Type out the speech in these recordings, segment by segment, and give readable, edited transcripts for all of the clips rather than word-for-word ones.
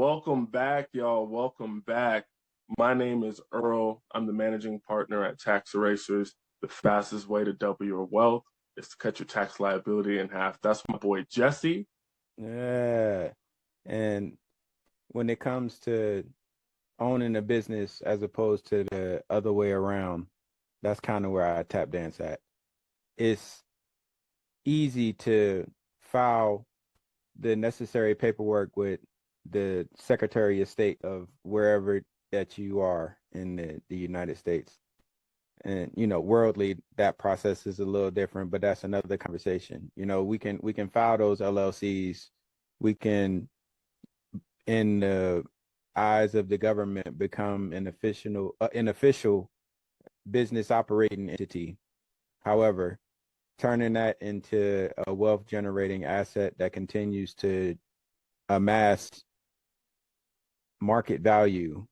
Welcome back, y'all. Welcome back. My name is Earl. I'm the managing partner at Tax Erasers. The fastest way to double your wealth is to cut your tax liability in half. That's my boy Jesse. Yeah. And when it comes to owning a business as opposed to the other way around, that's kind of where I tap dance at. It's easy to file the necessary paperwork with the Secretary of State of wherever that you are in the United States. And worldly, that process is a little different, but that's another conversation. We can file those LLCs. We can, in the eyes of the government, become an official business operating entity. However, turning that into a wealth generating asset that continues to amass market value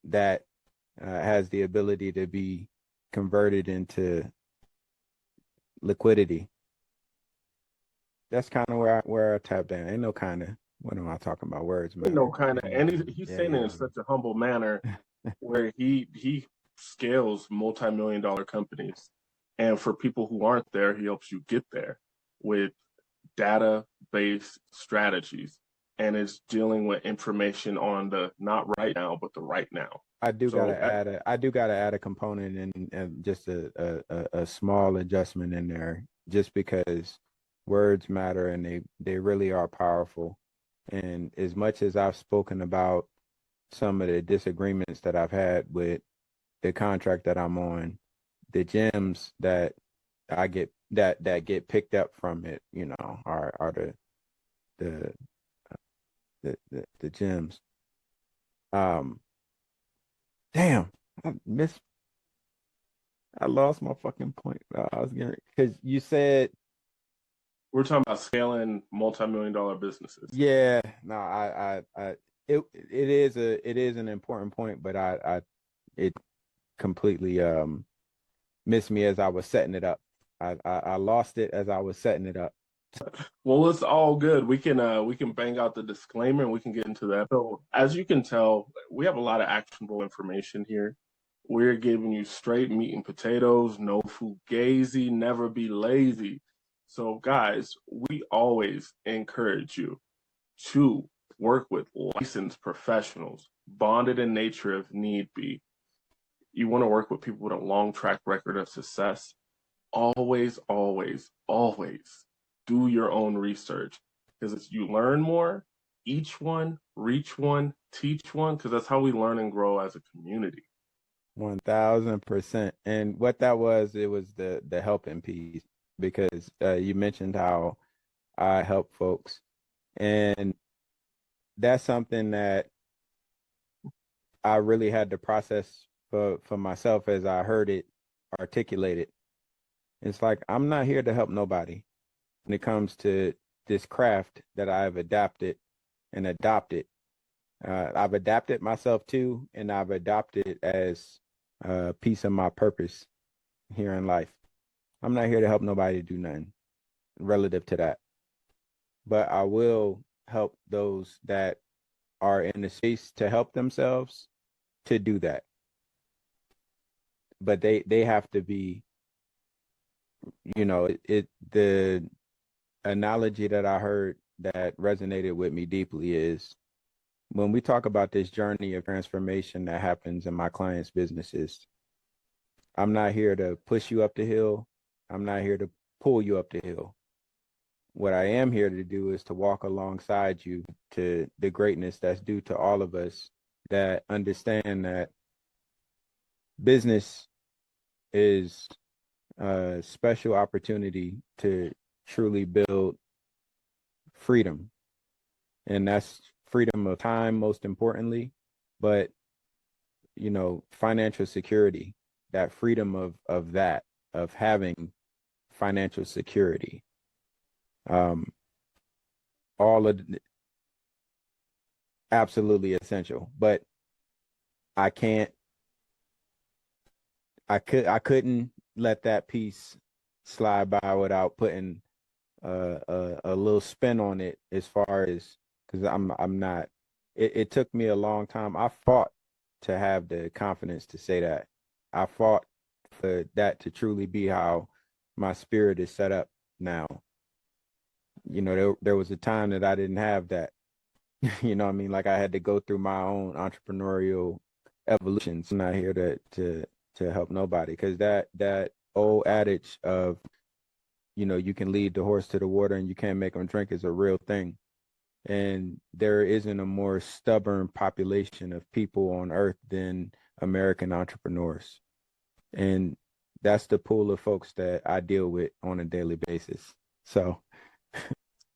that has the ability to be converted into liquidity. That's kind of where I tap down. Ain't no kind of, what am I talking about? Words You know, matter. kind of, and he's saying it in Yeah. such a humble manner where he scales multi-million dollar companies. And for people who aren't there, he helps you get there with data-based strategies and is dealing with information on the not right now, but the right now. I do So gotta add a component and just a small adjustment in there, just because words matter and they really are powerful. And as much as I've spoken about some of the disagreements that I've had with the contract that I'm on, the gems that I get that get picked up from it, are the the gems. Um, damn, I missed. I lost my fucking point. I was gonna, because you said, we're talking about scaling multi-million dollar businesses. yeah. No, it is an important point, but it completely missed me as I was setting it up. I lost it as I was setting it up. Well, it's all good. We can bang out the disclaimer and we can get into that. So as you can tell, we have a lot of actionable information here. We're giving you straight meat and potatoes, no fugazi, never be lazy. So guys, we always encourage you to work with licensed professionals, bonded in nature if need be. You want to work with people with a long track record of success. Always, always, always do your own research, because as you learn more, each one, reach one, teach one, because that's how we learn and grow as a community. 1000%. And what that was, it was the helping piece, because you mentioned how I help folks, and that's something that I really had to process for myself as I heard it articulated. It's like, I'm not here to help nobody when it comes to this craft that I've adapted and adopted. I've adapted myself to, and I've adopted as a piece of my purpose here in life. I'm not here to help nobody do nothing relative to that, but I will help those that are in the space to help themselves to do that. But they have to be, the analogy that I heard that resonated with me deeply is, when we talk about this journey of transformation that happens in my clients' businesses, I'm not here to push you up the hill. I'm not here to pull you up the hill. What I am here to do is to walk alongside you to the greatness that's due to all of us, that understand that business is a special opportunity to truly build freedom. And that's freedom of time, most importantly, but financial security, that freedom of having financial security. All of absolutely essential. But I can't I couldn't let that piece slide by without putting a little spin on it, as far as, because I'm not it took me a long time. I fought to have the confidence to say that. I fought for that to truly be how my spirit is set up now. There was a time that I didn't have that. You know what I mean? Like I had to go through my own entrepreneurial evolutions. I'm not here to help nobody, because that old adage of, you can lead the horse to the water and you can't make him drink is a real thing. And there isn't a more stubborn population of people on earth than American entrepreneurs. And that's the pool of folks that I deal with on a daily basis. So,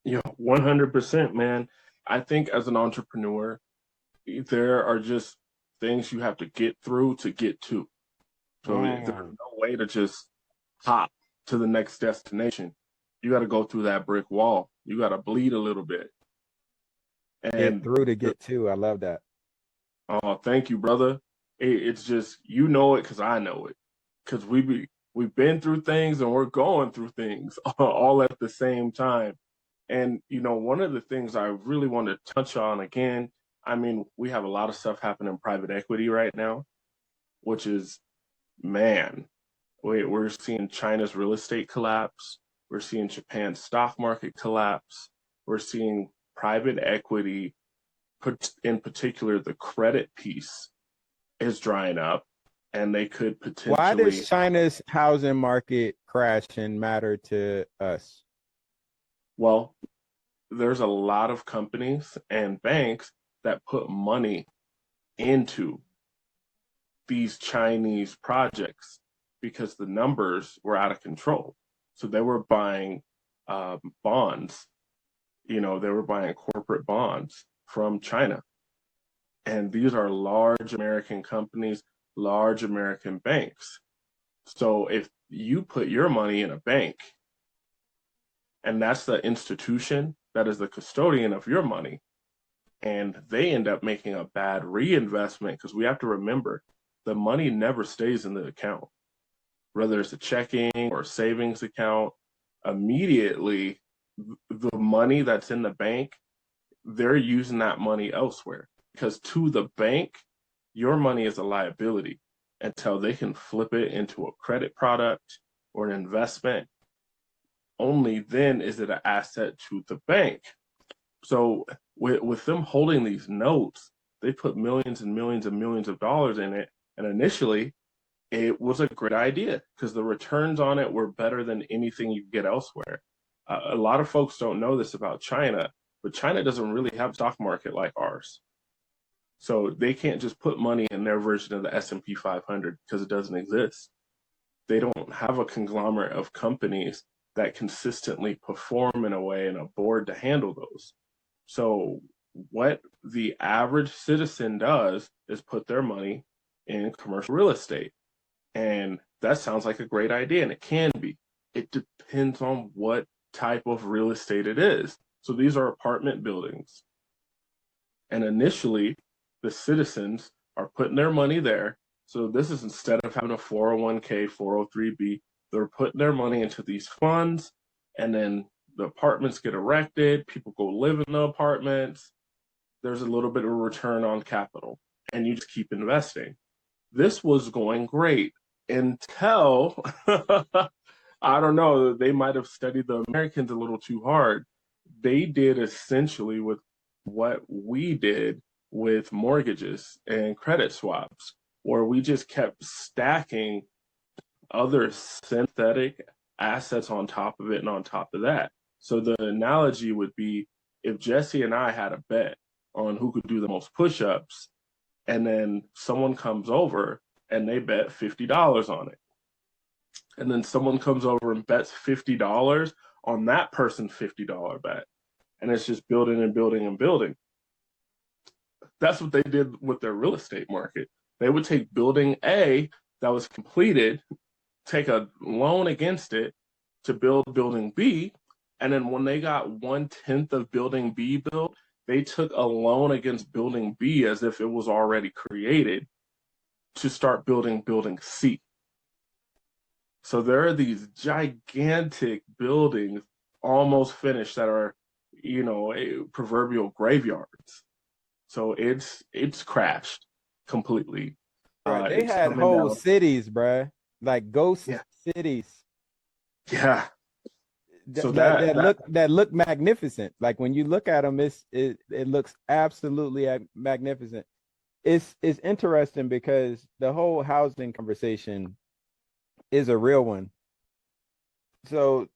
100%, man. I think as an entrepreneur, there are just things you have to get through to get to. So there's no way to just hop to the next destination. You got to go through that brick wall. You got to bleed a little bit. get And through to get to. I love that. oh, thank you, brother. It's just you know it because I know it. Because we've been through things and we're going through things all at the same time. And one of the things I really want to touch on again, I mean, we have a lot of stuff happening in private equity right now, which is, man, we're seeing China's real estate collapse. We're seeing Japan's stock market collapse. We're seeing private equity, in particular, the credit piece is drying up, and they could Why potentially. does China's housing market crashing matter to us? Well, there's a lot of companies and banks that put money into these Chinese projects because the numbers were out of control. So they were buying bonds, they were buying corporate bonds from China. And these are large American companies, large American banks. So if you put your money in a bank, and that's the institution that is the custodian of your money, and they end up making a bad reinvestment, because we have to remember the money never stays in the account, whether it's a checking or savings account. Immediately, the money that's in the bank, they're using that money elsewhere, because to the bank, your money is a liability until they can flip it into a credit product or an investment. Only then is it an asset to the bank. So with them holding these notes, they put millions and millions and millions of dollars in it. And initially, it was a great idea because the returns on it were better than anything you get elsewhere. A lot of folks don't know this about China, but China doesn't really have a stock market like ours. So they can't just put money in their version of the S&P 500 because it doesn't exist. They don't have a conglomerate of companies that consistently perform in a way and a board to handle those. So what the average citizen does is put their money in commercial real estate. And that sounds like a great idea, and it can be. It depends on what type of real estate it is. So these are apartment buildings. And initially, the citizens are putting their money there. So this is, instead of having a 401k, 403b, they're putting their money into these funds, and then the apartments get erected, people go live in the apartments, there's a little bit of a return on capital, and you just keep investing. This was going great until, I don't know, they might have studied the Americans a little too hard. They did essentially with what we did with mortgages and credit swaps, where we just kept stacking other synthetic assets on top of it and on top of that. So the analogy would be, if Jesse and I had a bet on who could do the most push-ups, and then someone comes over and they bet $50 on it. And then someone comes over and bets $50 on that person's $50 bet. And it's just building and building and building. That's what they did with their real estate market. They would take building A that was completed, take a loan against it to build building B. And then when they got 1/10 of building B built, they took a loan against building B as if it was already created to start building building C. So there are these gigantic buildings almost finished that are, proverbial graveyards. So it's crashed completely. Right. They It's had coming whole down. cities, bruh, like ghost Yeah, cities yeah. So that look magnificent. Like when you look at them, it looks absolutely magnificent. It's interesting because the whole housing conversation is a real one. So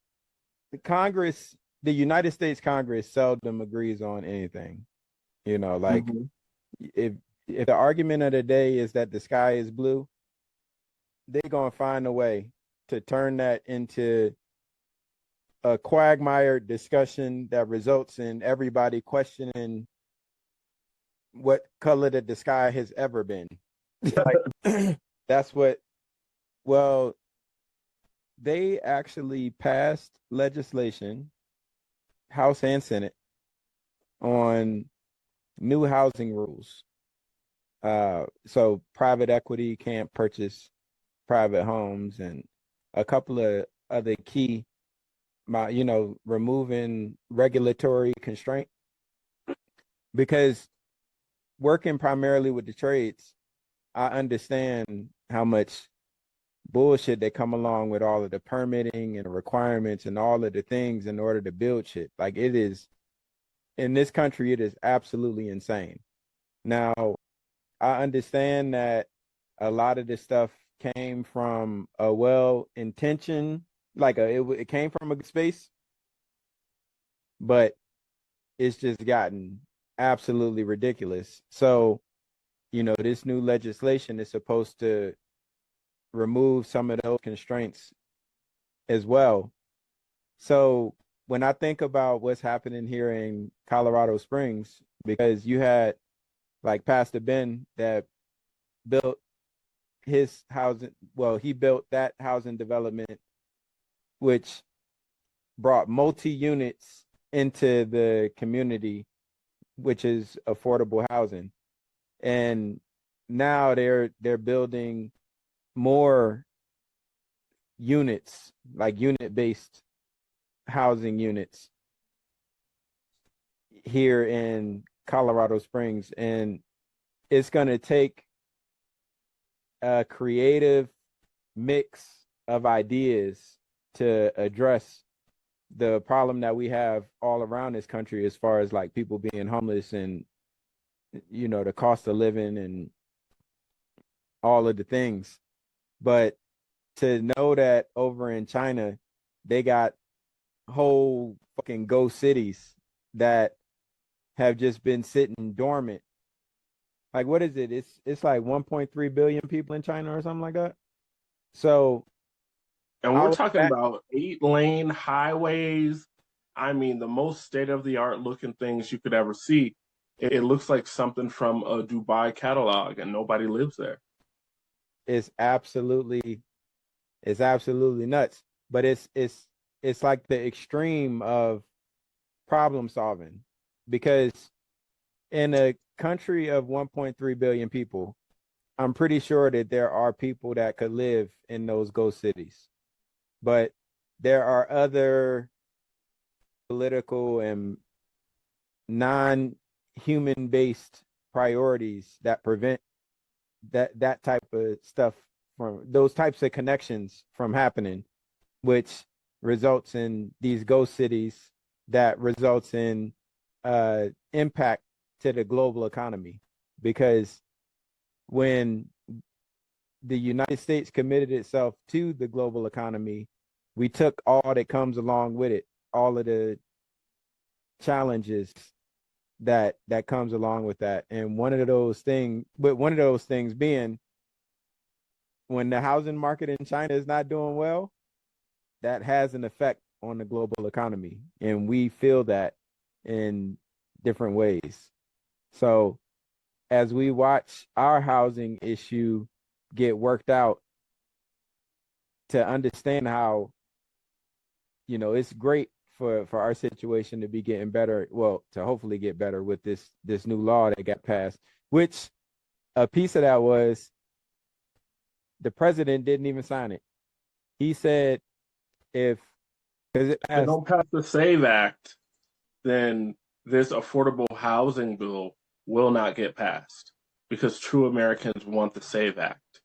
the Congress, the United States Congress seldom agrees on anything. You know, like mhm. if if the argument of the day is that the sky is blue, they're gonna find a way to turn that into a quagmire discussion that results in everybody questioning what color that the sky has ever been. Like that's what well, they actually passed legislation, House and Senate, on new housing rules. So private equity can't purchase private homes and a couple of other key, removing regulatory constraint because working primarily with the trades, I understand how much bullshit that come along with all of the permitting and the requirements and all of the things in order to build shit. Like it is in this country, it is absolutely insane. Now, I understand that a lot of this stuff came from a well intentioned, it came from a good space, but it's just gotten absolutely ridiculous. So, this new legislation is supposed to remove some of those constraints as well. So, when I think about what's happening here in Colorado Springs, because you had like Pastor Ben that built his housing, well, he built that housing development, which brought multi units into the community, which is affordable housing. And now they're building more units, like unit based housing units here in Colorado Springs. And it's going to take a creative mix of ideas to address the problem that we have all around this country as far as like people being homeless and the cost of living and all of the things. But to know that over in China they got whole fucking ghost cities that have just been sitting dormant. Like what is it? It's like 1.3 billion people in China or something like that. So And I we're would talking about 8-lane highways. I mean, the most state-of-the-art looking things you could ever see. It looks like something from a Dubai catalog, and nobody lives there. it's absolutely it's absolutely nuts. But it's like the extreme of problem solving because in a country of 1.3 billion people, I'm pretty sure that there are people that could live in those ghost cities. But there are other political and non-human based priorities that prevent that type of stuff from those types of connections from happening, which results in these ghost cities that results in impact to the global economy. Because when the United States committed itself to the global economy, we took all that comes along with it, all of the challenges that comes along with that. And one of those things being when the housing market in China is not doing well, that has an effect on the global economy. And we feel that in different ways. So as we watch our housing issue get worked out, to understand how, it's great for our situation to be getting better, well, to hopefully get better with this new law that got passed, which a piece of that was the president didn't even sign it. He said if because it They passed. don't pass the SAVE Act, then this affordable housing bill will not get passed because true Americans want the SAVE Act.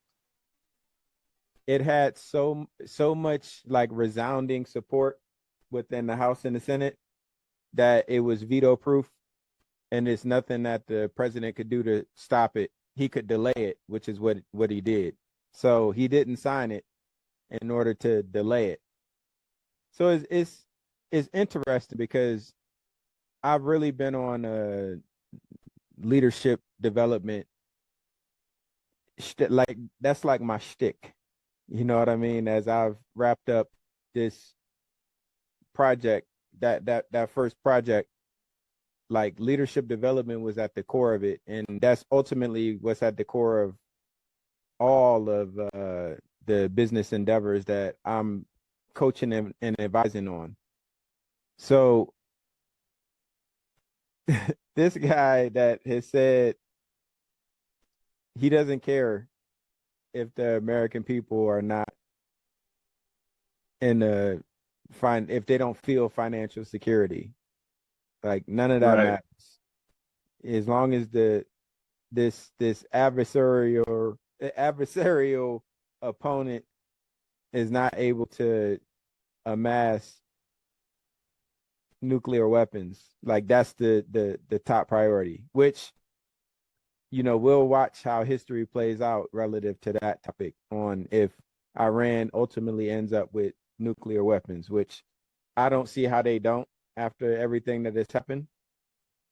It had so much like resounding support within the House and the Senate that it was veto proof, and it's nothing that the president could do to stop it. He could delay it, which is what he did. So he didn't sign it in order to delay it. So it's interesting because I've really been on a leadership development like that's like my shtick. You know what I mean? As I've wrapped up this project, that first project, like leadership development was at the core of it, and that's ultimately what's at the core of all of the business endeavors that I'm coaching and advising on. So this guy that has said he doesn't care if the American people are not in a if they don't feel financial security. Like none of that Right. matters. As long as this adversarial opponent is not able to amass nuclear weapons, like that's the top priority, which we'll watch how history plays out relative to that topic on if Iran ultimately ends up with nuclear weapons, which I don't see how they don't after everything that has happened.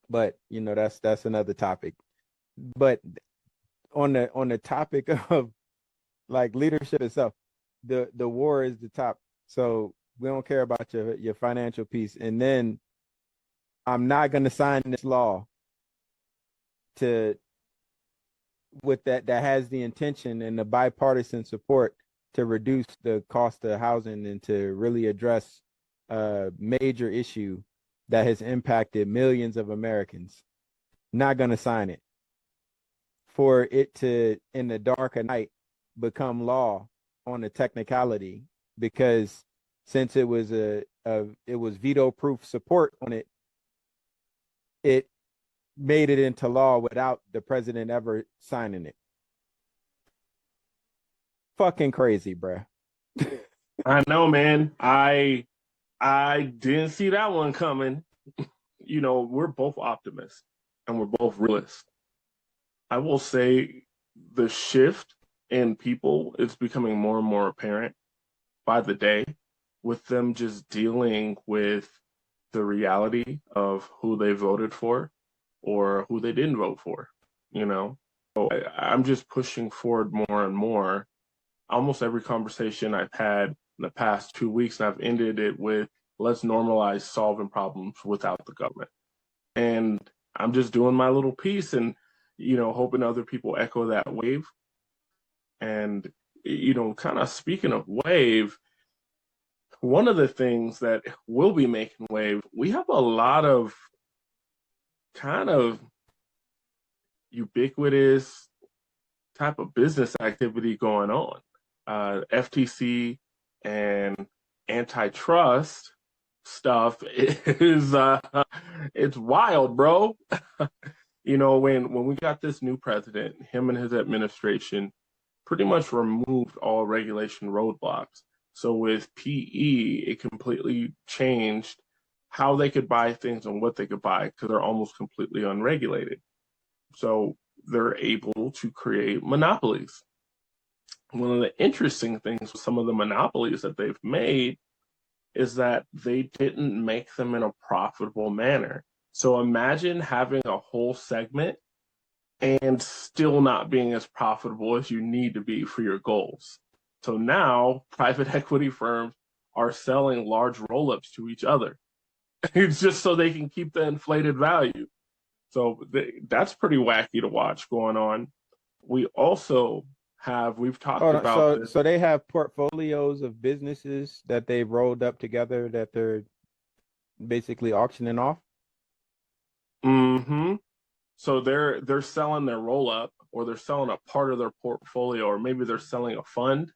But that's another topic. But on the topic of like leadership itself, the war is the top. So we don't care about your financial piece. And then I'm not going to sign this law to with that has the intention and the bipartisan support to reduce the cost of housing and to really address a major issue that has impacted millions of Americans. Not going to sign it. For it to, in the dark of night, become law on a technicality, because since it was it was veto proof support on it, it made it into law without the president ever signing it. Fucking crazy, bruh. I know, man. I didn't see that one coming. We're both optimists and we're both realists. I will say the shift in people is becoming more and more apparent by the day, with them just dealing with the reality of who they voted for or who they didn't vote for, So I'm just pushing forward more and more. Almost every conversation I've had in the past 2 weeks, and I've ended it with, let's normalize solving problems without the government. And I'm just doing my little piece and, hoping other people echo that wave. And, kind of speaking of wave, one of the things that will be making wave, we have a lot of kind of ubiquitous type of business activity going on. FTC and antitrust stuff is it's wild, bro. When we got this new president, him and his administration pretty much removed all regulation roadblocks. So with PE, it completely changed how they could buy things and what they could buy because they're almost completely unregulated. So they're able to create monopolies. One of the interesting things with some of the monopolies that they've made is that they didn't make them in a profitable manner. So imagine having a whole segment and still not being as profitable as you need to be for your goals. So now private equity firms are selling large roll-ups to each other. It's just so they can keep the inflated value. So that's pretty wacky to watch going on. We also we've talked about this. So they have portfolios of businesses that they've rolled up together that they're basically auctioning off. Mm-hmm. So they're selling their roll up, or they're selling a part of their portfolio, or maybe they're selling a fund,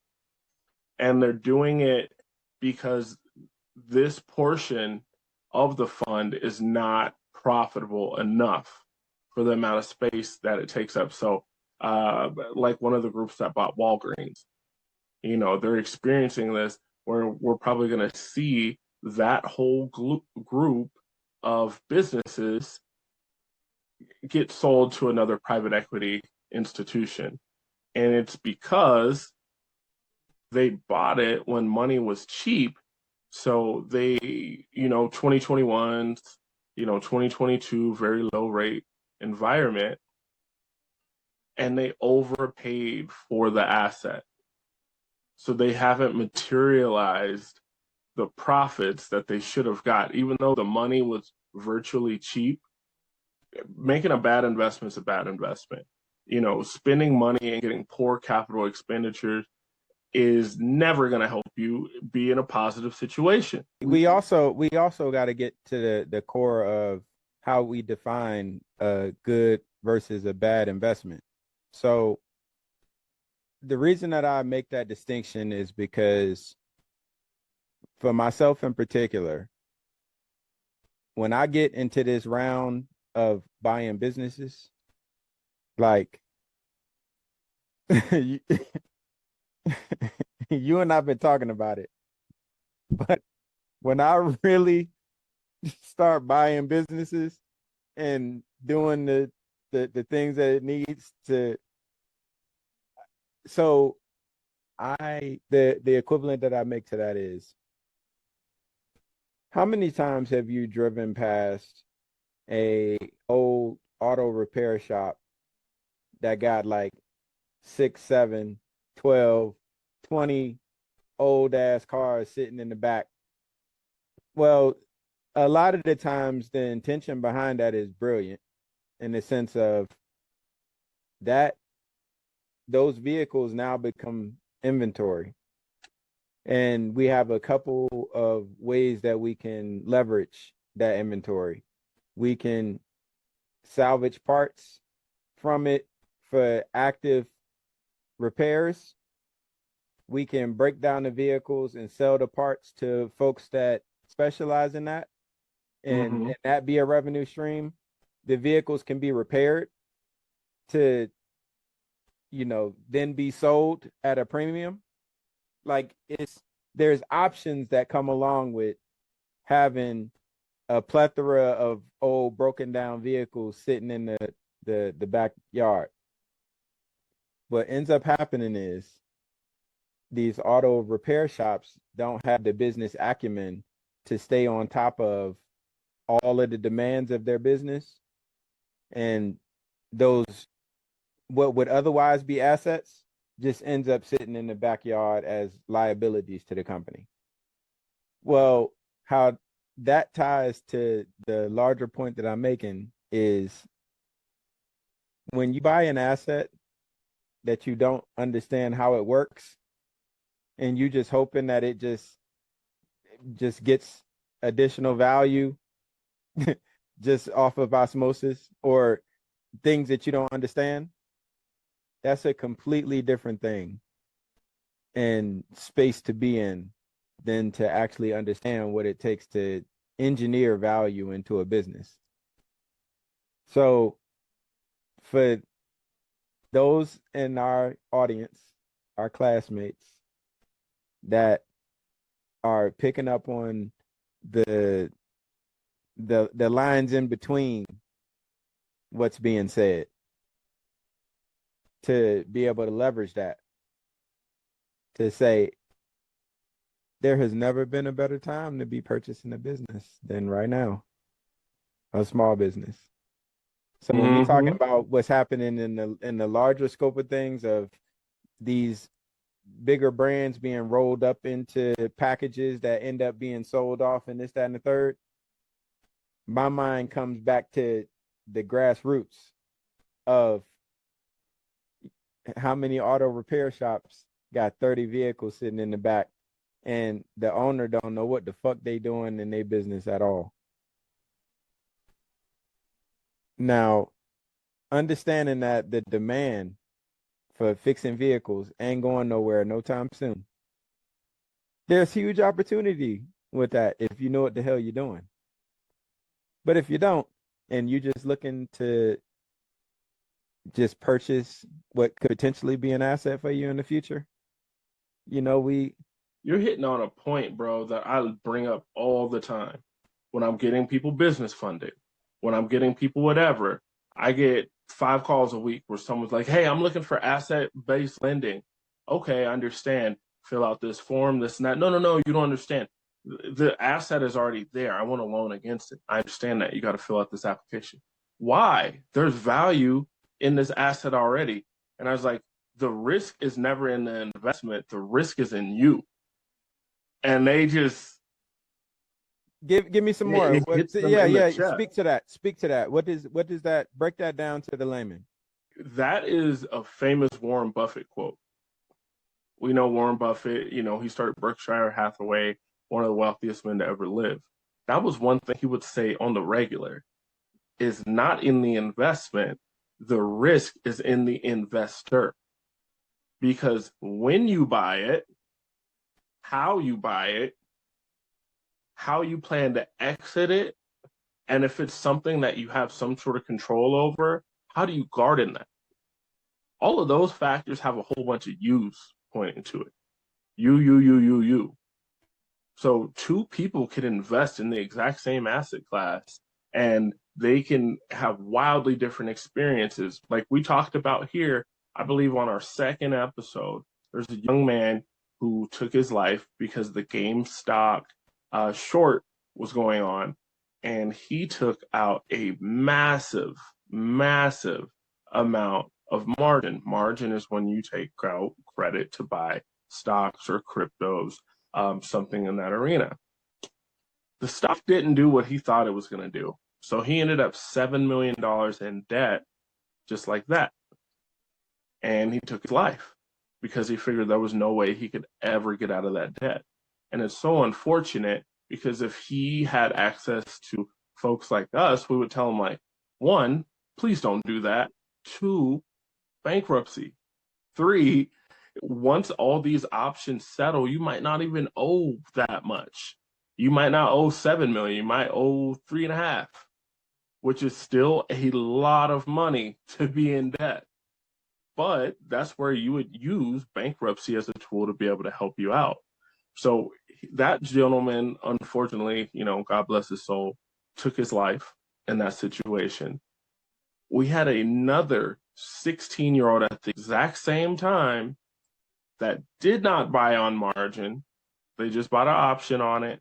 and they're doing it because this portion of the fund is not profitable enough for the amount of space that it takes up. So, like one of the groups that bought Walgreens, they're experiencing this where we're probably going to see that whole group of businesses get sold to another private equity institution. And it's because they bought it when money was cheap. So they, 2021, 2022, very low rate environment, and they overpaid for the asset. So they haven't materialized the profits that they should have got, even though the money was virtually cheap. Making a bad investment is a bad investment. Spending money and getting poor capital expenditures is never going to help you be in a positive situation. We also got to get to the core of how we define a good versus a bad investment. So the reason that I make that distinction is because for myself in particular, when I get into this round of buying businesses, like you, you and I've been talking about it, but when I really start buying businesses and doing the things that it needs to, so the equivalent that I make to that is, how many times have you driven past a old auto repair shop that got like 6, 7, 12, 20 old ass cars sitting in the back? Well, a lot of the times the intention behind that is brilliant in the sense of that those vehicles now become inventory. And we have a couple of ways that we can leverage that inventory. We can salvage parts from it for active repairs. We can break down the vehicles and sell the parts to folks that specialize in that, and that be a revenue stream. The vehicles can be repaired to, then be sold at a premium. Like there's options that come along with having a plethora of old broken down vehicles sitting in the backyard. What ends up happening is these auto repair shops don't have the business acumen to stay on top of all of the demands of their business, and those what would otherwise be assets just ends up sitting in the backyard as liabilities to the company. Well, how that ties to the larger point that I'm making is when you buy an asset that you don't understand how it works and you just hoping that it just gets additional value just off of osmosis or things that you don't understand, that's a completely different thing and space to be in than to actually understand what it takes to engineer value into a business. So for those in our audience, our classmates that are picking up on the lines in between what's being said, to be able to leverage that to say there has never been a better time to be purchasing a business than right now, a small business. So when we're talking about what's happening in the larger scope of things, of these bigger brands being rolled up into packages that end up being sold off and this, that, and the third, my mind comes back to the grassroots of how many auto repair shops got 30 vehicles sitting in the back and the owner don't know what the fuck they doing in their business at all. Now, understanding that the demand for fixing vehicles ain't going nowhere no time soon, there's huge opportunity with that if you know what the hell you're doing. But if you don't, and you're just looking to just purchase what could potentially be an asset for you in the future. You know, You're hitting on a point, bro, that I bring up all the time. When I'm getting people business funding, when I'm getting people whatever, I get 5 calls a week where someone's like, "Hey, I'm looking for asset-based lending." Okay, I understand. Fill out this form, this and that. No, no, no, you don't understand. The asset is already there. I want a loan against it. I understand that. You got to fill out this application. Why? There's value in this asset already. And I was like, the risk is never in the investment. The risk is in you. And they just give me some more. it hits them Yeah, in the yeah. chest. Speak to that. Speak to that. What is that? Break that down to the layman. That is a famous Warren Buffett quote. We know Warren Buffett, he started Berkshire Hathaway, one of the wealthiest men to ever live. That was one thing he would say on the regular is not in the investment. The risk is in the investor. Because when you buy it, how you buy it, how you plan to exit it, and if it's something that you have some sort of control over, how do you guard in that? All of those factors have a whole bunch of U's pointing to it. You. So two people can invest in the exact same asset class and they can have wildly different experiences. Like we talked about here, I believe on our second episode, there's a young man who took his life because the GameStop short was going on, and he took out a massive, massive amount of margin. Margin is when you take out credit to buy stocks or cryptos, something in that arena. The stock didn't do what he thought it was going to do. So he ended up $7 million in debt just like that. And he took his life because he figured there was no way he could ever get out of that debt. And it's so unfortunate because if he had access to folks like us, we would tell him, like, one, please don't do that. Two, bankruptcy. Three, once all these options settle, you might not even owe that much. You might not owe 7 million, you might owe 3.5, which is still a lot of money to be in debt. But that's where you would use bankruptcy as a tool to be able to help you out. So that gentleman, unfortunately, God bless his soul, took his life in that situation. We had another 16-year-old at the exact same time that did not buy on margin. They just bought an option on it,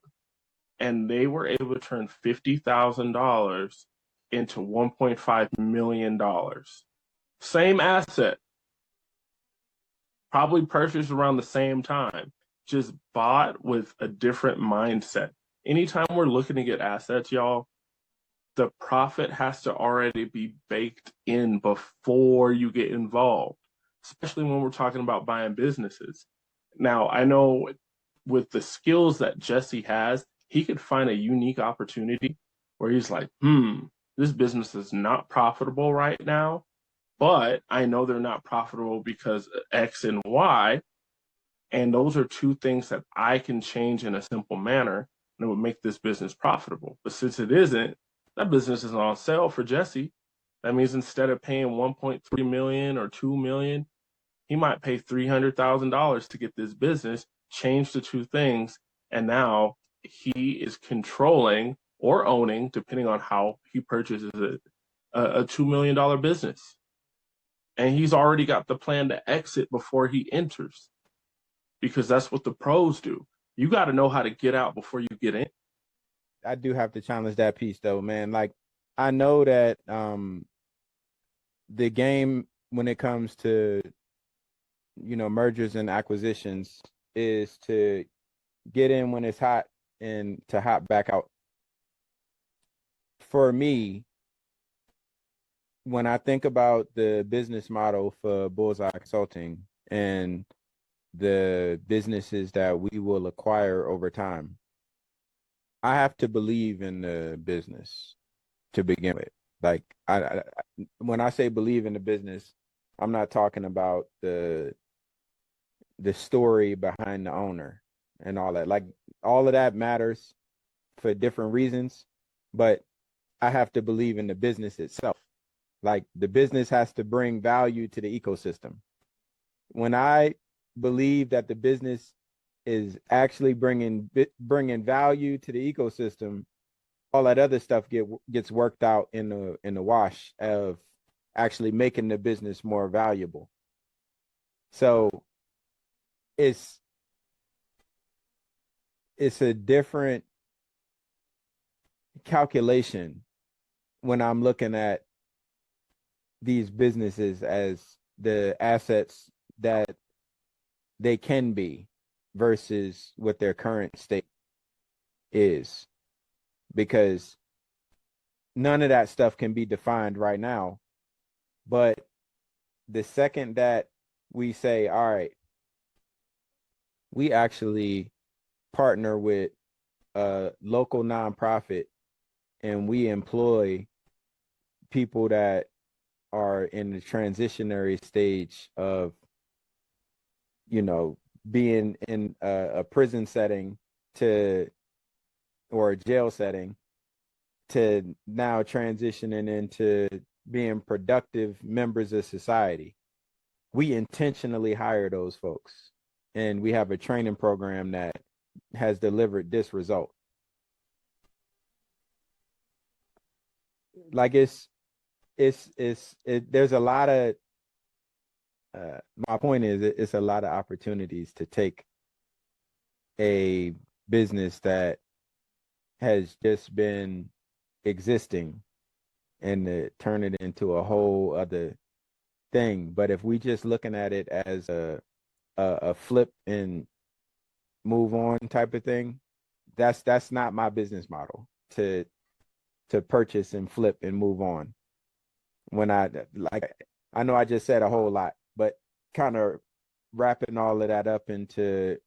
and they were able to turn $50,000 into $1.5 million. Same asset, probably purchased around the same time, just bought with a different mindset. Anytime we're looking to get assets, y'all, the profit has to already be baked in before you get involved, especially when we're talking about buying businesses. Now, I know with the skills that Jesse has, he could find a unique opportunity where he's like, this business is not profitable right now, but I know they're not profitable because X and Y. And those are two things that I can change in a simple manner and it would make this business profitable. But since it isn't, that business is on sale for Jesse. That means instead of paying 1.3 million or 2 million, he might pay $300,000 to get this business, change the two things, and now he is controlling or owning, depending on how he purchases it, a $2 million business. And he's already got the plan to exit before he enters, because that's what the pros do. You got to know how to get out before you get in. I do have to challenge that piece though, man. Like I know that the game when it comes to mergers and acquisitions is to get in when it's hot and to hop back out. For me, when I think about the business model for Bullseye Consulting and the businesses that we will acquire over time, I have to believe in the business to begin with. Like when I say believe in the business, I'm not talking about the story behind the owner and all that. Like all of that matters for different reasons, but I have to believe in the business itself. Like the business has to bring value to the ecosystem. When I believe that the business is actually bringing value to the ecosystem, all that other stuff gets worked out in the wash of actually making the business more valuable. So it's a different calculation when I'm looking at these businesses as the assets that they can be versus what their current state is, because none of that stuff can be defined right now. But the second that we say, all right, we actually partner with a local nonprofit and we employ people that are in the transitionary stage of, being in a prison setting or a jail setting to now transitioning into being productive members of society. We intentionally hire those folks, and we have a training program that has delivered this result. Like there's a lot of my point is it's a lot of opportunities to take a business that has just been existing and to turn it into a whole other thing. But if we just looking at it as a flip and move on type of thing, that's not my business model, to purchase and flip and move on. When I know I just said a whole lot, but kind of wrapping all of that up into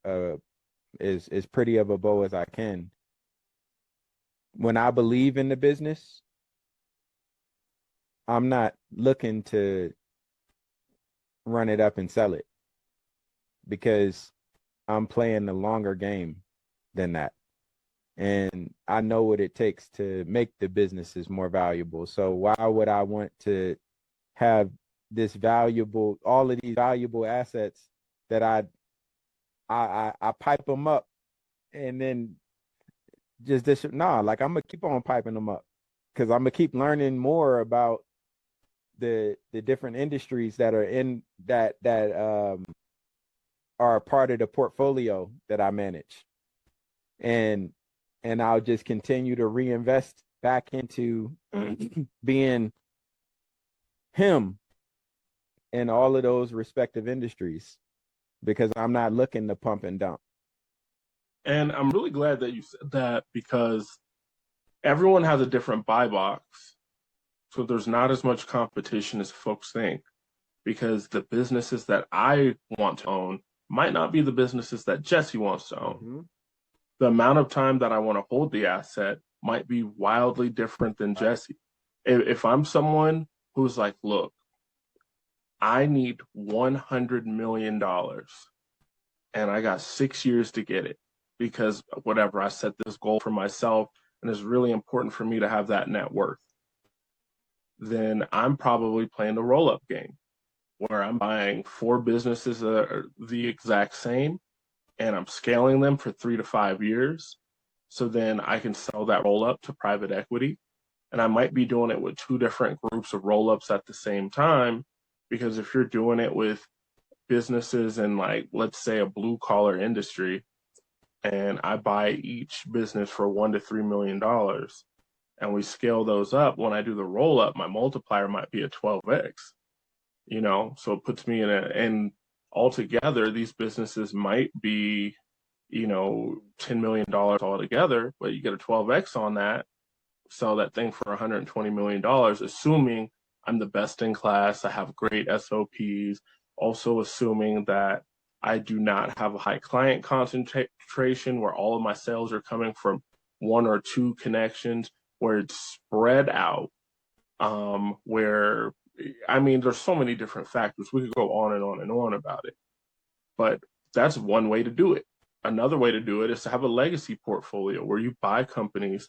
as pretty of a bow as I can. When I believe in the business, I'm not looking to run it up and sell it, because I'm playing the longer game than that. And I know what it takes to make the businesses more valuable. So why would I want to have all of these valuable assets that I pipe them up and then just this? Nah, like I'm gonna keep on piping them up, because I'm gonna keep learning more about the different industries that are in that are a part of the portfolio that I manage. And I'll just continue to reinvest back into being him in all of those respective industries, because I'm not looking to pump and dump. And I'm really glad that you said that, because everyone has a different buy box. So there's not as much competition as folks think, because the businesses that I want to own might not be the businesses that Jesse wants to own. Mm-hmm. The amount of time that I want to hold the asset might be wildly different than Jesse. If I'm someone who's like, look, I need $100 million and I got 6 years to get it, because whatever, I set this goal for myself and it's really important for me to have that net worth, then I'm probably playing the roll-up game, where I'm buying 4 businesses that are the exact same and I'm scaling them for 3 to 5 years. So then I can sell that roll-up to private equity. And I might be doing it with 2 different groups of roll-ups at the same time, because if you're doing it with businesses in, like, let's say a blue collar industry, and I buy each business for $1 to $3 million, and we scale those up, when I do the roll up, my multiplier might be a 12x, so it puts me and altogether, these businesses might be, $10 million altogether, but you get a 12x on that, sell that thing for $120 million, assuming I'm the best in class, I have great SOPs, also assuming that I do not have a high client concentration where all of my sales are coming from 1 or 2 connections, where it's spread out, where, there's so many different factors. We could go on and on and on about it, but that's one way to do it. Another way to do it is to have a legacy portfolio where you buy companies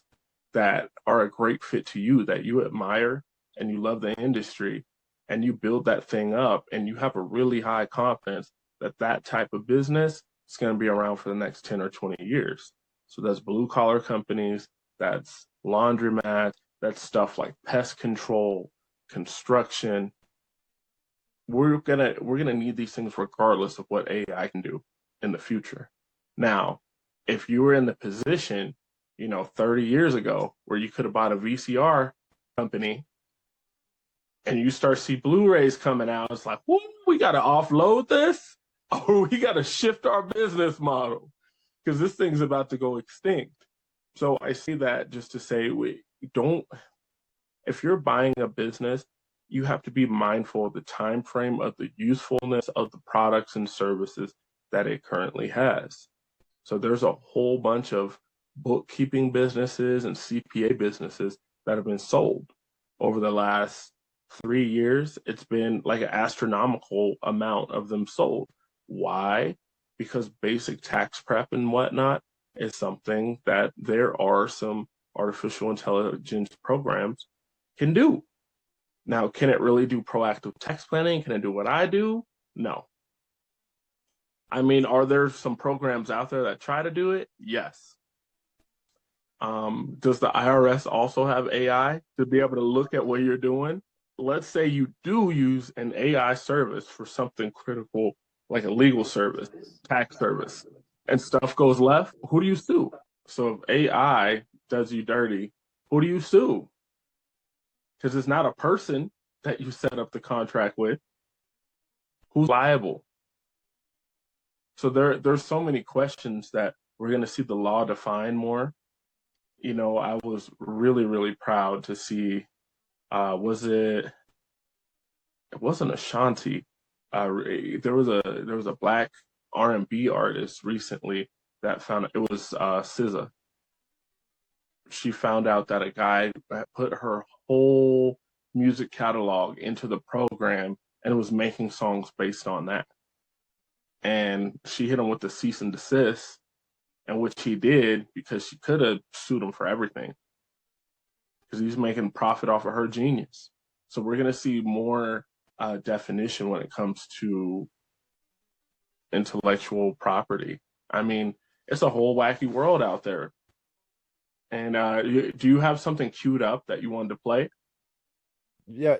that are a great fit to you, that you admire, and you love the industry and you build that thing up and you have a really high confidence that that type of business is going to be around for the next 10 or 20 years. So that's blue collar companies, that's laundromats, that's stuff like pest control, construction. We're gonna need these things regardless of what AI can do in the future. Now, if you were in the position, 30 years ago where you could have bought a VCR company and you start see Blu-rays coming out, it's like, whoa, we gotta offload this, or we gotta shift our business model because this thing's about to go extinct. So I see that just to say we don't. If you're buying a business, you have to be mindful of the time frame of the usefulness of the products and services that it currently has. So there's a whole bunch of bookkeeping businesses and CPA businesses that have been sold over the last 3 years. It's been like an astronomical amount of them sold. Why? Because basic tax prep and whatnot is something that there are some artificial intelligence programs can do. Now, can it really do proactive tax planning? Can it do what I do? No. I mean, are there some programs out there that try to do it? Yes. Does the IRS also have AI to be able to look at what you're doing? Let's say you do use an AI service for something critical, like a legal service, tax service, and stuff goes left. Who do you sue? So if AI does you dirty, who do you sue? Because it's not a person that you set up the contract with. Who's liable? So there's so many questions that we're going to see the law define more. I was really, really proud to see, it wasn't Ashanti. There was a black R&B artist recently that found it was SZA. She found out that a guy put her whole music catalog into the program and was making songs based on that. And she hit him with the cease and desist, and which he did because she could have sued him for everything because he's making profit off of her genius. So we're going to see more definition when it comes to intellectual property. I mean, it's a whole wacky world out there. And do you have something queued up that you wanted to play? Yeah,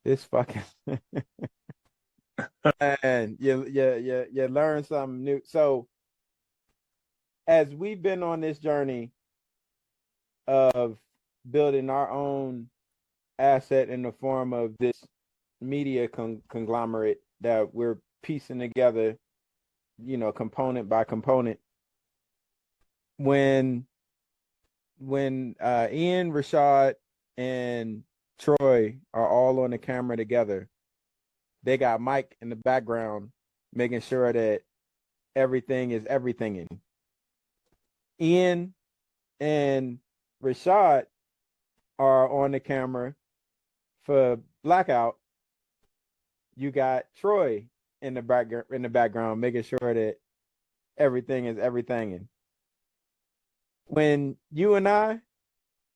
this fucking and you learn something new. So as we've been on this journey of building our own asset in the form of this media conglomerate that we're piecing together, component by component. When Ian, Rashad, and Troy are all on the camera together, they got Mike in the background making sure that everything is everything. Ian and Rashad are on the camera for Blackout. You got Troy in the background making sure that everything is everything. When you and I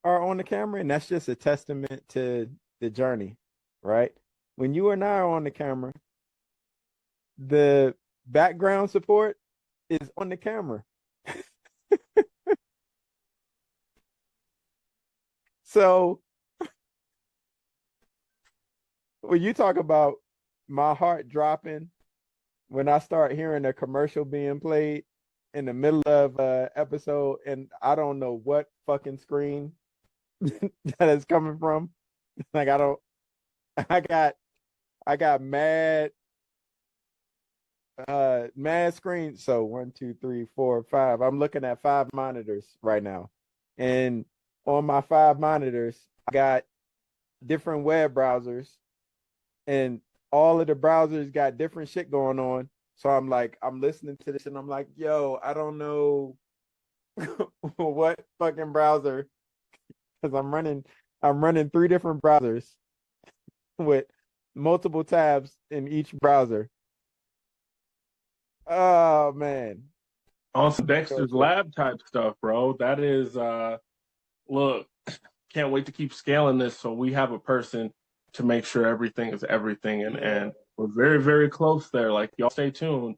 are on the camera, and that's just a testament to the journey, right? When you and I are on the camera, the background support is on the camera. So when you talk about my heart dropping when I start hearing a commercial being played in the middle of episode, and I don't know what fucking screen that is coming from. Like I got mad screens. So 1, 2, 3, 4, 5. I'm looking at 5 monitors right now. And on my 5 monitors, I got different web browsers, and all of the browsers got different shit going on. So I'm listening to this and I'm like, yo, I don't know what fucking browser, because I'm running 3 different browsers with multiple tabs in each browser. Oh man. On some Dexter's Lab type stuff, bro. That is look, can't wait to keep scaling this. So we have a person to make sure everything is everything. And we're very, very close there. Like, y'all stay tuned,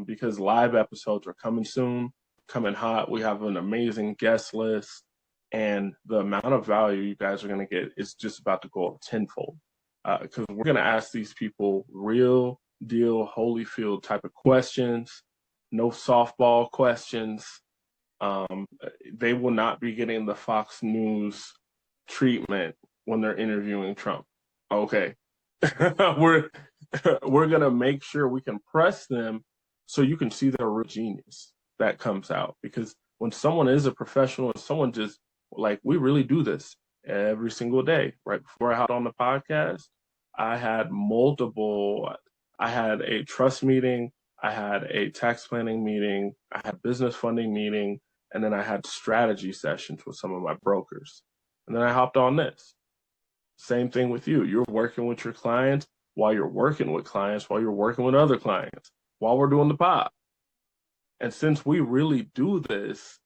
because live episodes are coming soon, coming hot. We have an amazing guest list, and the amount of value you guys are going to get is just about to go up tenfold. Because we're going to ask these people real deal, Holyfield type of questions, no softball questions. They will not be getting the Fox News treatment when they're interviewing Trump. Okay. we're we're gonna make sure we can press them so you can see the real genius that comes out. Because when someone is a professional and someone just, like, we really do this every single day. Right before I hopped on the podcast, I had multiple. I had a trust meeting, I had a tax planning meeting, I had business funding meeting, and then I had strategy sessions with some of my brokers. And then I hopped on this. Same thing with you. You're working with your clients while you're working with clients, while you're working with other clients, while we're doing the pod. And since we really do this,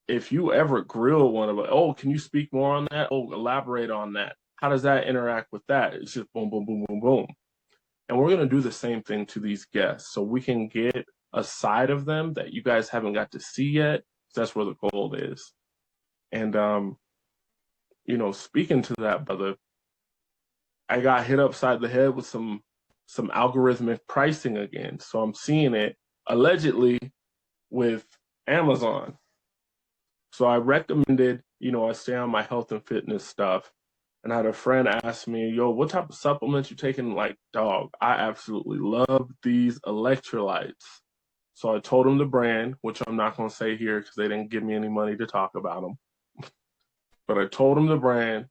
if you ever grill one of us, oh, can you speak more on that? Oh, elaborate on that. How does that interact with that? It's just boom, boom, boom, boom, boom. And we're going to do the same thing to these guests so we can get a side of them that you guys haven't got to see yet. That's where the goal is. And, speaking to that, brother, I got hit upside the head with some algorithmic pricing again. So I'm seeing it allegedly with Amazon. So I recommended, I stay on my health and fitness stuff. And I had a friend ask me, yo, what type of supplements you taking? Like, dog, I absolutely love these electrolytes. So I told him the brand, which I'm not going to say here because they didn't give me any money to talk about them. But I told him the brand,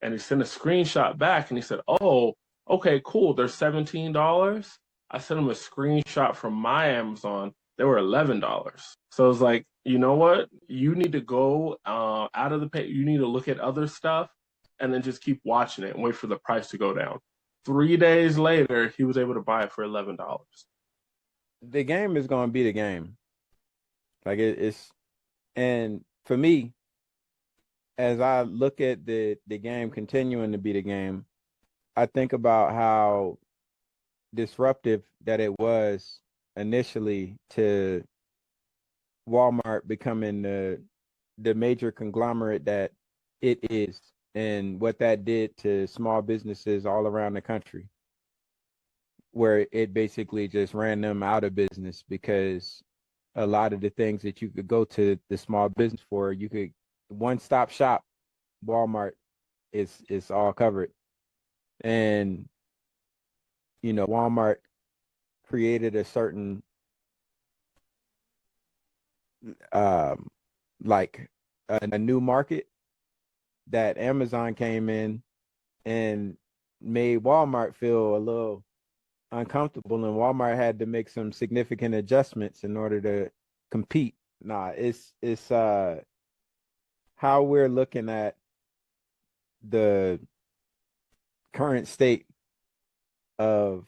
and he sent a screenshot back, and he said, oh, okay, cool, they're $17. I sent him a screenshot from my Amazon. They were $11. So I was like, you know what? You need to go out of the pay. You need to look at other stuff and then just keep watching it and wait for the price to go down. 3 days later, he was able to buy it for $11. The game is going to be the game. Like and for me, as I look at the game continuing to be the game, I think about how disruptive that it was initially to Walmart becoming the major conglomerate that it is, and what that did to small businesses all around the country, where it basically just ran them out of business because a lot of the things that you could go to the small business for, you could one-stop shop. Walmart is all covered. And Walmart created a certain like a new market that Amazon came in and made Walmart feel a little uncomfortable, and Walmart had to make some significant adjustments in order to compete. It's how we're looking at the current state of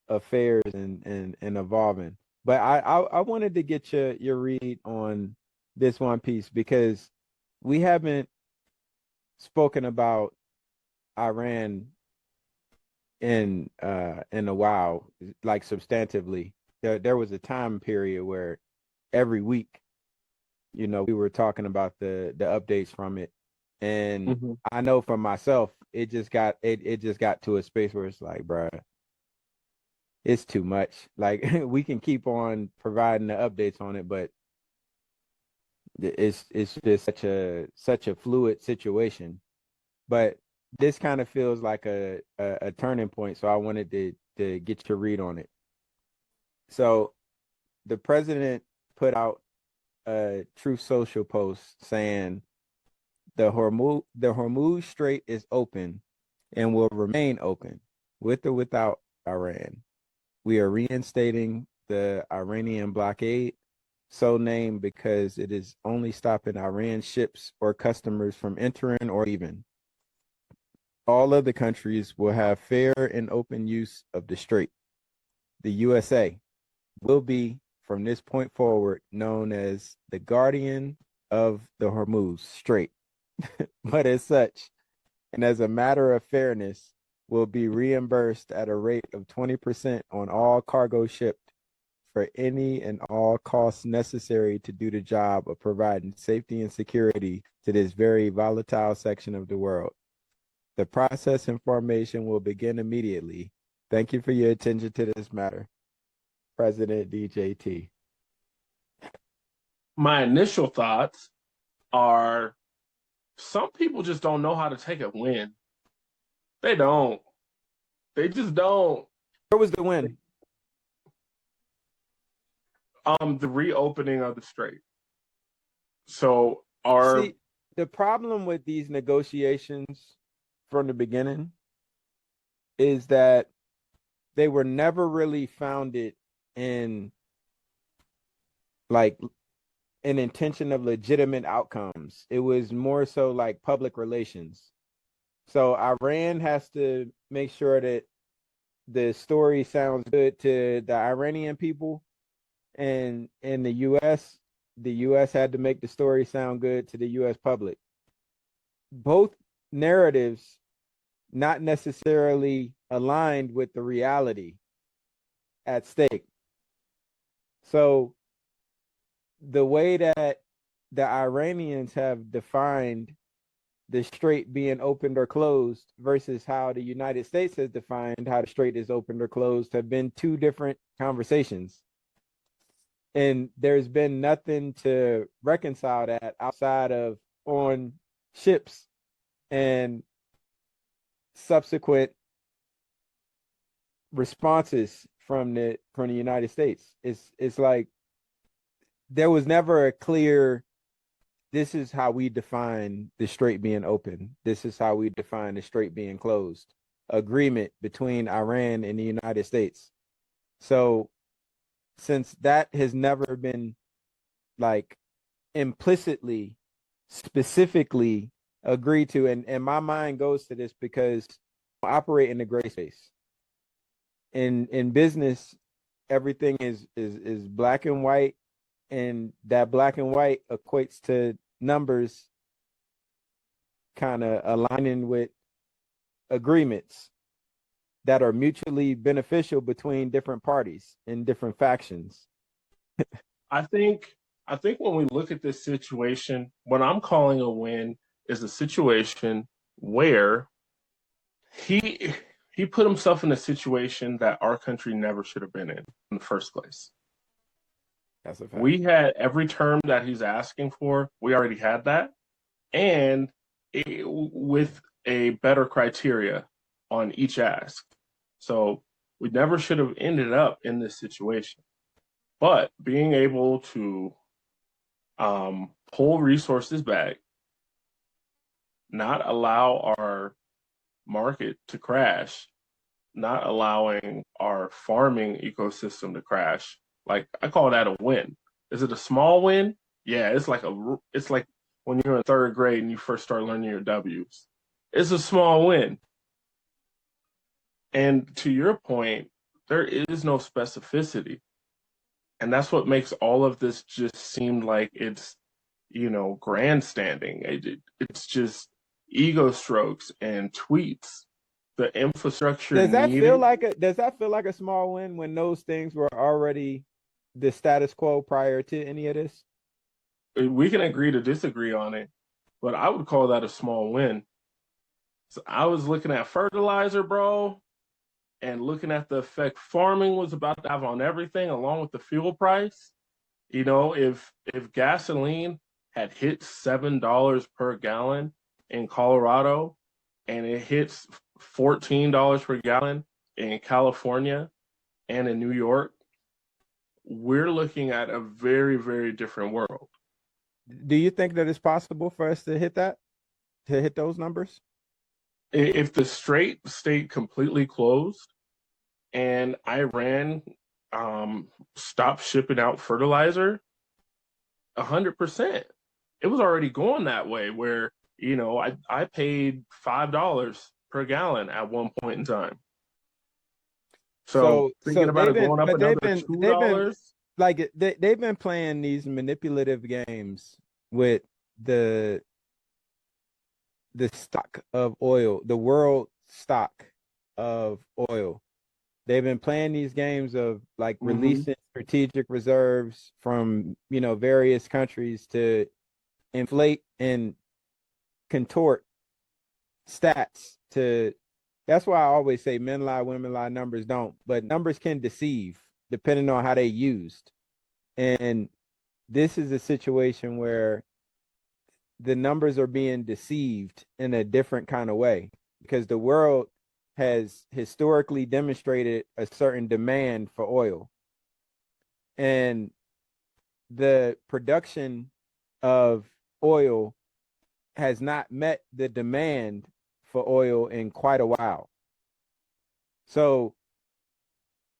affairs and evolving. But I wanted to get your read on this one piece, because we haven't spoken about Iran in a while, like substantively. There was a time period where every week, we were talking about the updates from it. And Mm-hmm. I know for myself, it just got to a space where it's like, bruh, it's too much. Like, we can keep on providing the updates on it, but it's just such a fluid situation. But this kind of feels like a turning point, so I wanted to get your read on it. So the president put out a Truth Social post saying the Hormuz Strait is open and will remain open, with or without Iran. We are reinstating the Iranian blockade, so named because it is only stopping Iran ships or customers from entering or leaving. All other countries will have fair and open use of the strait. The USA will be, from this point forward, known as the guardian of the Hormuz Strait. but as such, and as a matter of fairness, will be reimbursed at a rate of 20% on all cargo shipped for any and all costs necessary to do the job of providing safety and security to this very volatile section of the world. The process and formation will begin immediately. Thank you for your attention to this matter. President DJT. My initial thoughts are some people just don't know how to take a win. They don't. They just don't. Where was the win? The reopening of the strait. So our the problem with these negotiations from the beginning is that they were never really founded in like an intention of legitimate outcomes. It was more so like public relations. So Iran has to make sure that the story sounds good to the Iranian people, and in the US had to make the story sound good to the US public. Both narratives not necessarily aligned with the reality at stake. So the way that the Iranians have defined the strait being opened or closed versus how the United States has defined how the strait is opened or closed have been two different conversations. And there's been nothing to reconcile that outside of on ships and subsequent responses from the United States. It's like there was never a clear, this is how we define the strait being open. This is how we define the strait being closed. Agreement between Iran and the United States. So since that has never been like implicitly, specifically agreed to, and my mind goes to this because I operate in the gray space. In business, everything is black and white, and that black and white equates to numbers kind of aligning with agreements that are mutually beneficial between different parties and different factions. I think when we look at this situation, what I'm calling a win is a situation where he put himself in a situation that our country never should have been in the first place. That's a fact. We had every term that he's asking for. We already had that, and with a better criteria on each ask. So we never should have ended up in this situation. But being able to pull resources back, not allow our market to crash, not allowing our farming ecosystem to crash, like I call that a win. Is it a small win? Yeah, it's like when you're in third grade and you first start learning your W's. It's a small win. And to your point, there is no specificity. And that's what makes all of this just seem like it's, grandstanding. It's just ego strokes and tweets. The infrastructure Does that needed. feel like a small win when those things were already the status quo prior to any of this? We can agree to disagree on it, but I would call that a small win. So I was looking at fertilizer, bro, and looking at the effect farming was about to have on everything, along with the fuel price. If gasoline had hit $7 per gallon in Colorado, and it hits $14 per gallon in California and in New York, we're looking at a very, very different world. Do you think that it's possible for us to hit those numbers? If the strait stayed completely closed and Iran stopped shipping out fertilizer, 100%. It was already going that way where, I paid $5 per gallon at one point in time. So thinking about it going up another $2. They've been playing these manipulative games with the the stock of oil, the world stock of oil. They've been playing these games of like Mm-hmm. releasing strategic reserves from, various countries to inflate and contort stats to that's why I always say men lie, women lie, numbers don't. But numbers can deceive depending on how they used. And this is a situation where the numbers are being deceived in a different kind of way because the world has historically demonstrated a certain demand for oil. And the production of oil has not met the demand for oil in quite a while. So,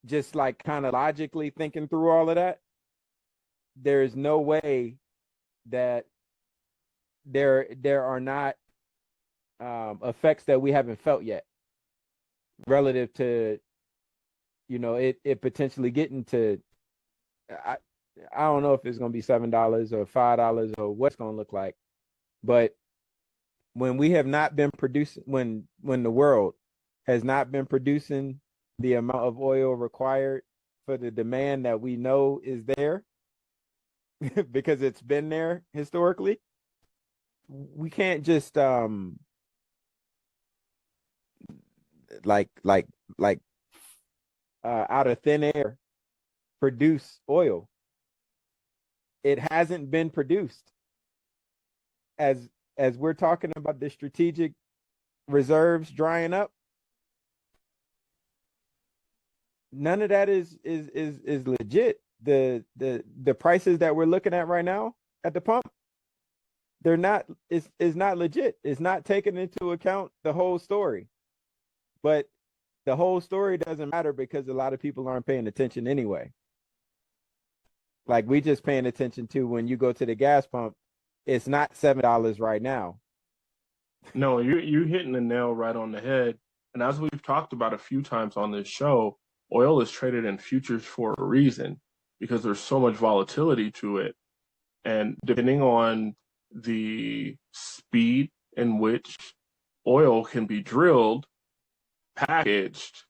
just like kind of logically thinking through all of that, there is no way that there are not effects that we haven't felt yet relative to it potentially getting to I, I don't know if it's going to be $7 or $5 or what's going to look like, but when we have not been producing when the world has not been producing the amount of oil required for the demand that we know is there because it's been there historically, we can't just like like like out of thin air produce oil. It hasn't been produced. As we're talking about the strategic reserves drying up, none of that is legit. The prices that we're looking at right now at the pump, they're not is not legit. It's not taking into account the whole story. But the whole story doesn't matter because a lot of people aren't paying attention anyway. Like we just paying attention to when you go to the gas pump, it's not $7 right now. No, you hitting the nail right on the head. And as we've talked about a few times on this show, oil is traded in futures for a reason because there's so much volatility to it. And depending on the speed in which oil can be drilled, packaged,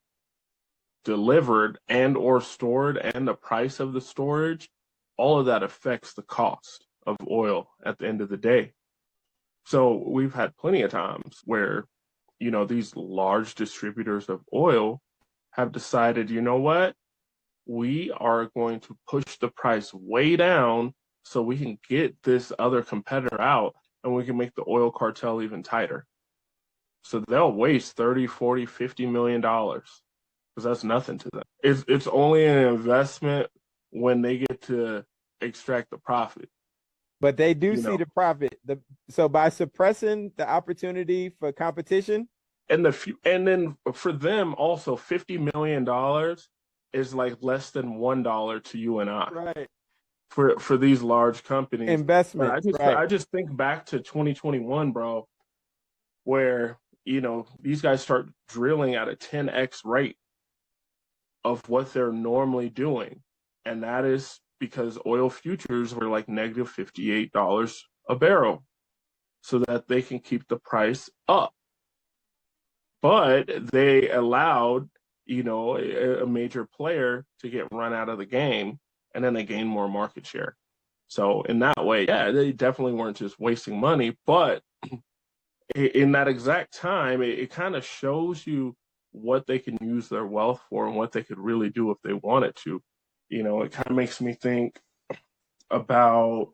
delivered, and or stored, and the price of the storage, all of that affects the cost of oil at the end of the day. So we've had plenty of times where, these large distributors of oil have decided, you know what? We are going to push the price way down so we can get this other competitor out and we can make the oil cartel even tighter. So they'll waste 30, 40, $50 million because that's nothing to them. It's only an investment when they get to extract the profit. But they do You see know, the profit. So by suppressing the opportunity for competition, and then for them also $50 million is like less than $1 to you and I right? for these large companies. But Investment, right? I just think back to 2021, bro, where these guys start drilling at a 10x rate of what they're normally doing, and that is because oil futures were like negative $58 a barrel, so that they can keep the price up. But they allowed, a major player to get run out of the game, and then they gain more market share. So in that way, yeah, they definitely weren't just wasting money, but in that exact time, it kind of shows you what they can use their wealth for and what they could really do if they wanted to. It kind of makes me think about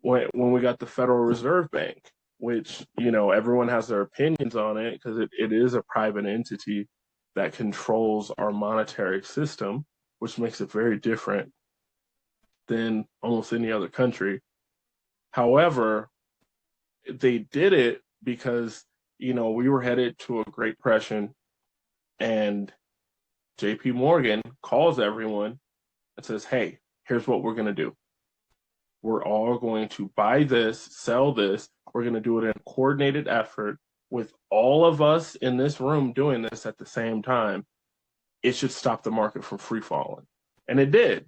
when we got the Federal Reserve Bank, which everyone has their opinions on it because it is a private entity that controls our monetary system, which makes it very different than almost any other country. However, they did it because we were headed to a Great Depression, and JP Morgan calls everyone and says, hey, here's what we're going to do. We're all going to buy this, sell this. We're going to do it in a coordinated effort with all of us in this room doing this at the same time. It should stop the market from free falling. And it did.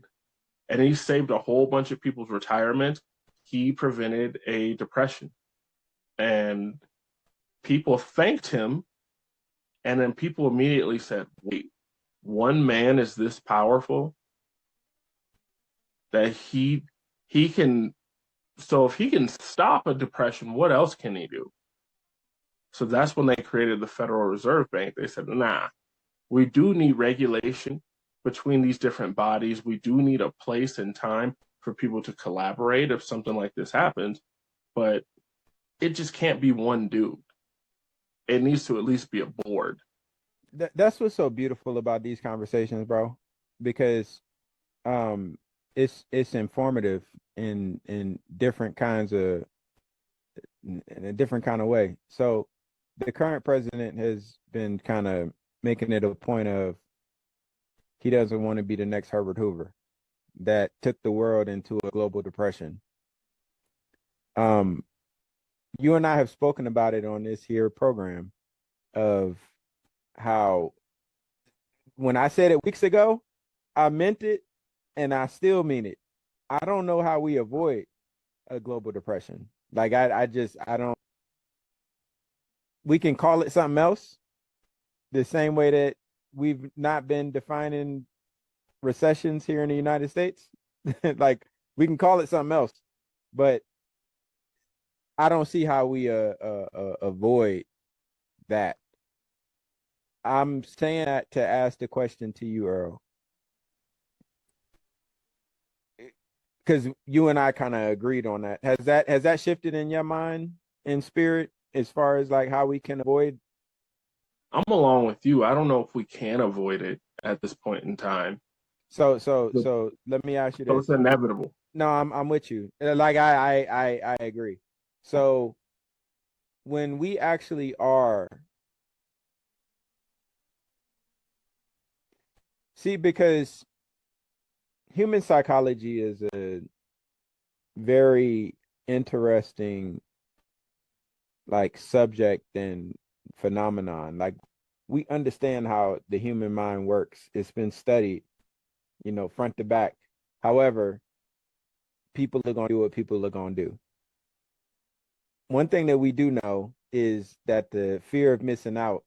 And he saved a whole bunch of people's retirement. He prevented a depression. And People thanked him, and then people immediately said, wait, one man is this powerful that he can, so if he can stop a depression, what else can he do? So that's when they created the Federal Reserve Bank. They said, nah, we do need regulation between these different bodies. We do need a place and time for people to collaborate if something like this happens, but it just can't be one dude. It needs to at least be a board. That's what's so beautiful about these conversations, bro, because um it's informative in different kinds of in a different kind of way. So the current president has been kind of making it a point of he doesn't want to be the next Herbert Hoover that took the world into a global depression. Um, you and I have spoken about it on this here program of how when I said it weeks ago, I meant it and I still mean it. I don't know how we avoid a global depression. Like I don't we can call it something else the same way that we've not been defining recessions here in the United States. Like we can call it something else, but I don't see how we avoid that. I'm saying that to ask the question to you, Earl, because you and I kind of agreed on that. Has that shifted in your mind in spirit as far as like how we can avoid? I'm along with you. I don't know if we can avoid it at this point in time. So let me ask you So it's this. inevitable. No, I'm with you. Like I agree. So when we actually are, see, because human psychology is a very interesting like subject and phenomenon. Like we understand how the human mind works. It's been studied, front to back. However, people are going to do what people are going to do. One thing that we do know is that the fear of missing out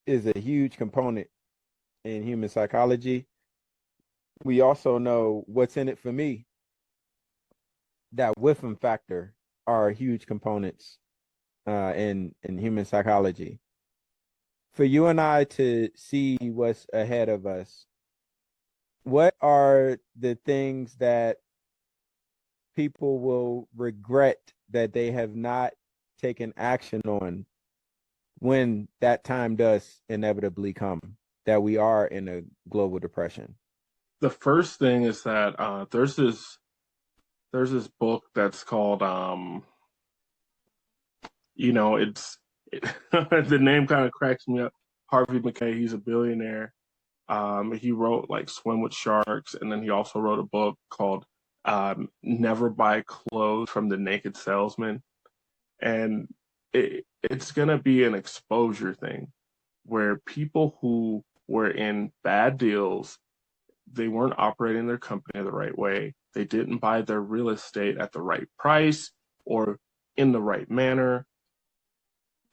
is a huge component in human psychology. We also know what's in it for me, that whiffing factor are huge components in human psychology. For you and I to see what's ahead of us, what are the things that people will regret that they have not taken action on when that time does inevitably come, that we are in a global depression? The first thing is that there's this book that's called it's the name kind of cracks me up. Harvey McKay, he's a billionaire. He wrote like Swim with Sharks, and then he also wrote a book called Never Buy Clothes from the Naked Salesman. And it's gonna be an exposure thing where people who were in bad deals, they weren't operating their company the right way. They didn't buy their real estate at the right price or in the right manner.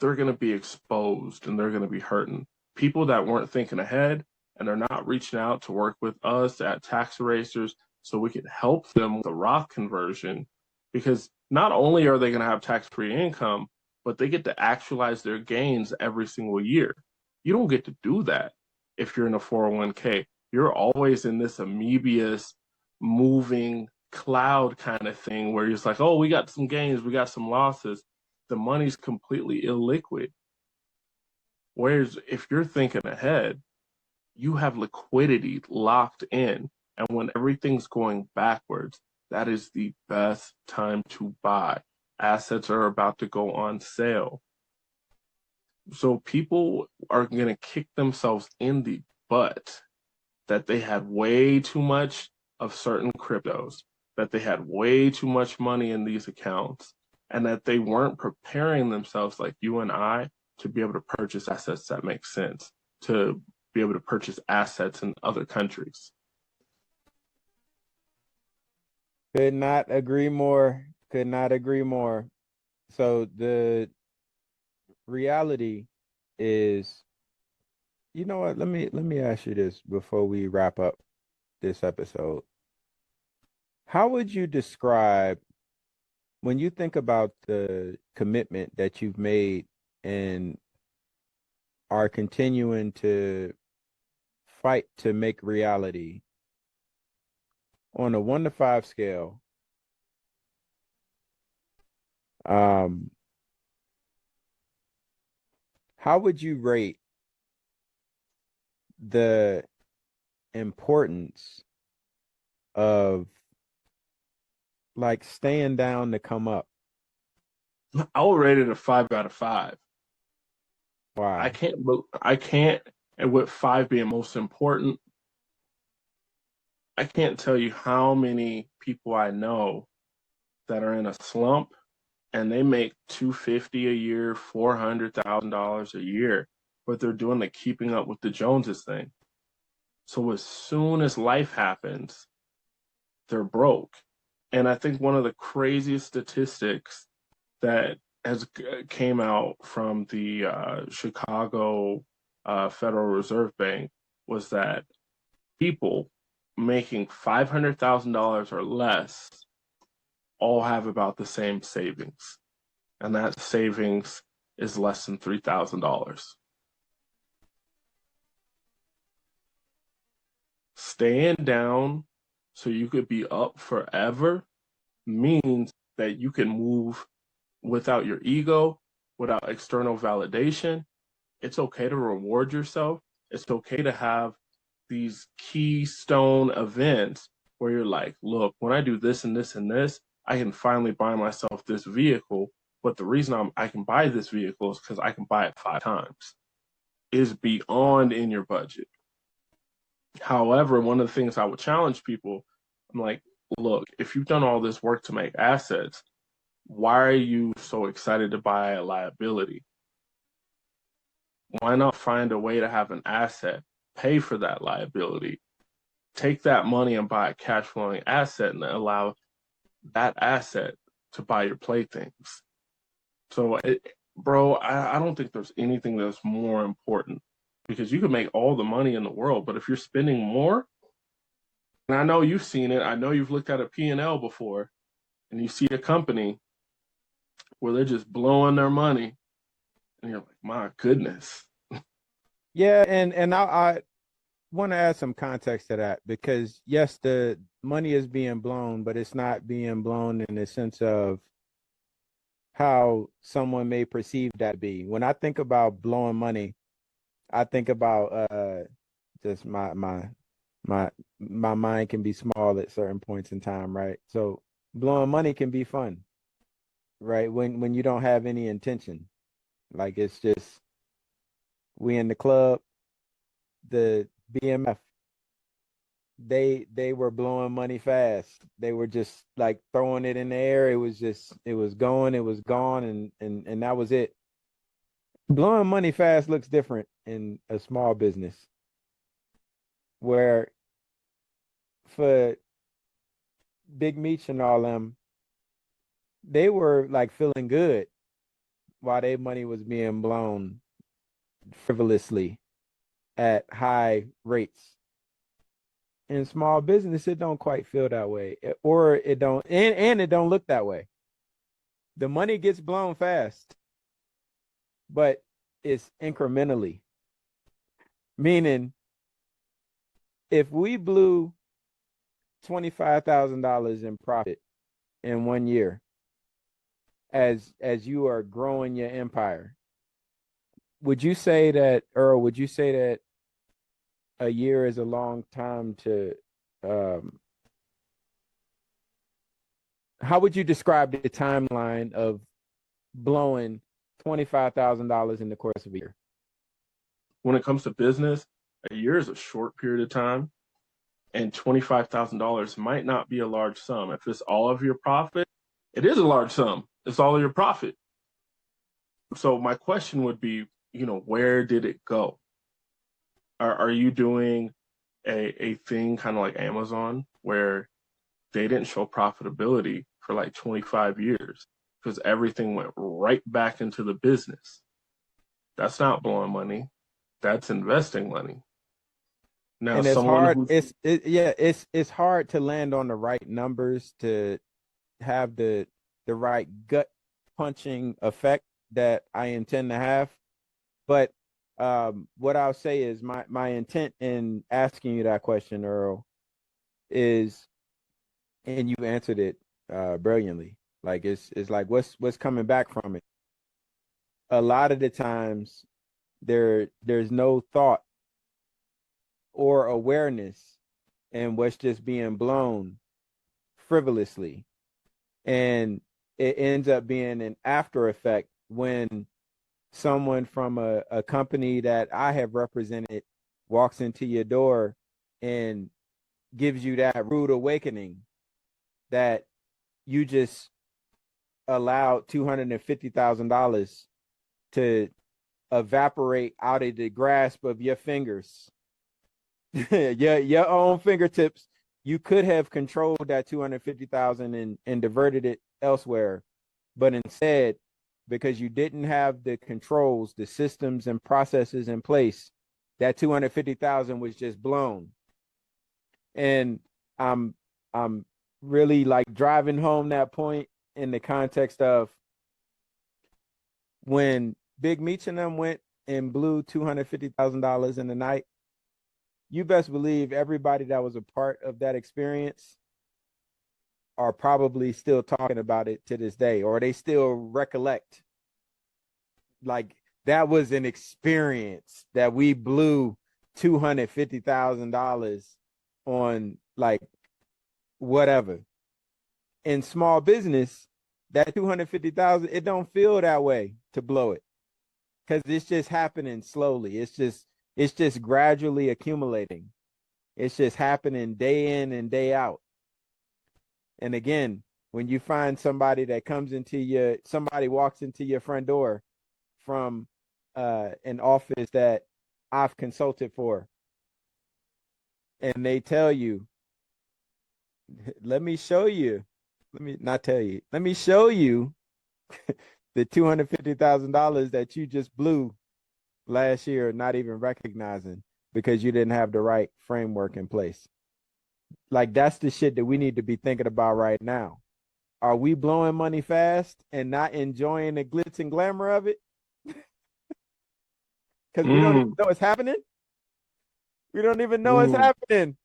They're going to be exposed and they're going to be hurting. People that weren't thinking ahead and are not reaching out to work with us at Tax Erasers so we can help them with the Roth conversion, because not only are they going to have tax-free income, but they get to actualize their gains every single year. You don't get to do that if you're in a 401k. You're always in this amoebious, moving cloud kind of thing where you're just like, oh, we got some gains, we got some losses. The money's completely illiquid. Whereas if you're thinking ahead, you have liquidity locked in. And when everything's going backwards, that is the best time to buy. Assets are about to go on sale. So people are going to kick themselves in the butt that they had way too much of certain cryptos, that they had way too much money in these accounts, and that they weren't preparing themselves like you and I to be able to purchase assets that make sense, to be able to purchase assets in other countries. Could not agree more. Could not agree more. So reality is, you know what? Let me ask you this before we wrap up this episode. How would you describe when you think about the commitment that you've made and are continuing to fight to make reality on a 1 to 5 scale? Um, how would you rate the importance of like staying down to come up? I'll rate it a 5 out of 5. Why? I can't, and with 5 being most important, I can't tell you how many people I know that are in a slump and they make 250 a year, $400,000 a year, but they're doing the keeping up with the Joneses thing. So as soon as life happens, they're broke. And I think one of the craziest statistics that has came out from the Chicago Federal Reserve Bank was that people making $500,000 or less all have about the same savings, and that savings is less than $3,000. Staying down so you could be up forever means that you can move without your ego, without external validation. It's okay to reward yourself. It's okay to have these keystone events where you're like, look, when I do this and this and this, I can finally buy myself this vehicle. But the reason I can buy this vehicle is because I can buy it 5 times. Is beyond in your budget. However, one of the things I would challenge people, I'm like, look, if you've done all this work to make assets, why are you so excited to buy a liability? Why not find a way to have an asset, pay for that liability, take that money and buy a cash flowing asset and allow that asset to buy your playthings? So, bro, I don't think there's anything that's more important because you can make all the money in the world, but if you're spending more, and I know you've seen it, I know you've looked at a P&L before, and you see a company where they're just blowing their money, and you're like, my goodness. Yeah, and I want to add some context to that because yes, the money is being blown, but it's not being blown in the sense of how someone may perceive that be. When I think about blowing money, I think about just my my mind can be small at certain points in time, right? So blowing money can be fun, right? When you don't have any intention. Like it's just we in the club, the BMF, they were blowing money fast. They were just like throwing it in the air. It was just it was going, it was gone, and that was it. Blowing money fast looks different in a small business where for Big Meech and all them, they were like feeling good while their money was being blown frivolously at high rates. In small business, it don't quite feel that way, or it don't, and it don't look that way. The money gets blown fast, but it's incrementally. Meaning, if we blew $25,000 in profit in 1 year, as you are growing your empire, would you say that, Earl? Would you say that a year is a long time to? How would you describe the timeline of blowing $25,000 in the course of a year? When it comes to business, a year is a short period of time, and $25,000 might not be a large sum. If it's all of your profit, it is a large sum. It's all of your profit. So my question would be, where did it go? Are you doing a thing kind of like Amazon where they didn't show profitability for like 25 years because everything went right back into the business? That's not blowing money. That's investing money. Now, And it's someone hard. who's It's hard to land on the right numbers to have the right gut punching effect that I intend to have. But what I'll say is my intent in asking you that question, Earl, is, and you answered it brilliantly. Like it's like what's coming back from it. A lot of the times there's no thought or awareness and what's just being blown frivolously, and it ends up being an after effect when someone from a company that I have represented walks into your door and gives you that rude awakening that you just allowed $250,000 to evaporate out of the grasp of your fingers. your own fingertips. You could have controlled that 250,000 and diverted it elsewhere, but instead, because you didn't have the controls, the systems and processes in place, that 250,000 was just blown. And I'm really like driving home that point in the context of when Big Meech and them went and blew $250,000 in the night. You best believe everybody that was a part of that experience are probably still talking about it to this day, or they still recollect. Like that was an experience that we blew $250,000 on, like whatever. In small business, that 250,000, it don't feel that way to blow it because it's just happening slowly. It's just gradually accumulating. It's just happening day in and day out. And again, when you find somebody that somebody walks into your front door from an office that I've consulted for, and they tell you, let me show you, let me not tell you, let me show you the $250,000 that you just blew last year, not even recognizing because you didn't have the right framework in place. Like that's the shit that we need to be thinking about right now. Are we blowing money fast and not enjoying the glitz and glamour of it? Because we don't even know it's happening. We don't even know it's happening.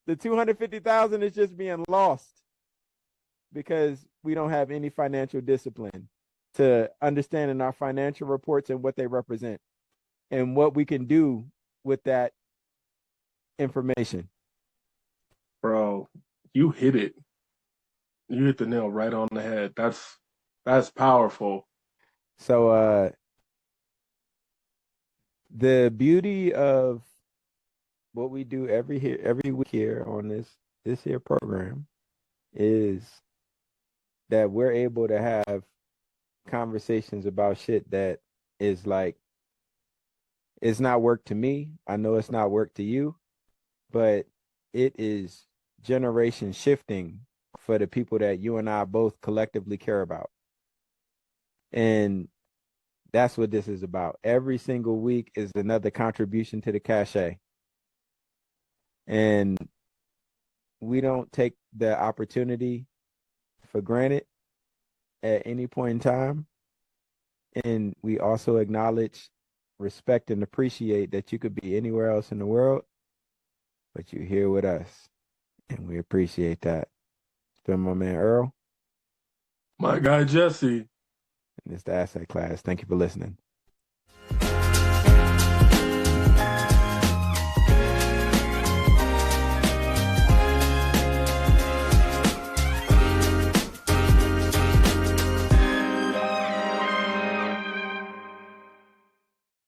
The 250,000 is just being lost because we don't have any financial discipline to understanding our financial reports and what they represent and what we can do with that information. Bro, you hit it. You hit the nail right on the head. That's powerful. So the beauty of what we do every week here on this here program is that we're able to have conversations about shit that is like, it's not work to me. I know it's not work to you, but it is generation shifting for the people that you and I both collectively care about. And that's what this is about. Every single week is another contribution to the cachet. And we don't take the opportunity for granted at any point in time. And we also acknowledge, respect, and appreciate that you could be anywhere else in the world, but you're here with us. And we appreciate that. It's been my man Earl. My guy Jesse. And it's the Asset Class. Thank you for listening.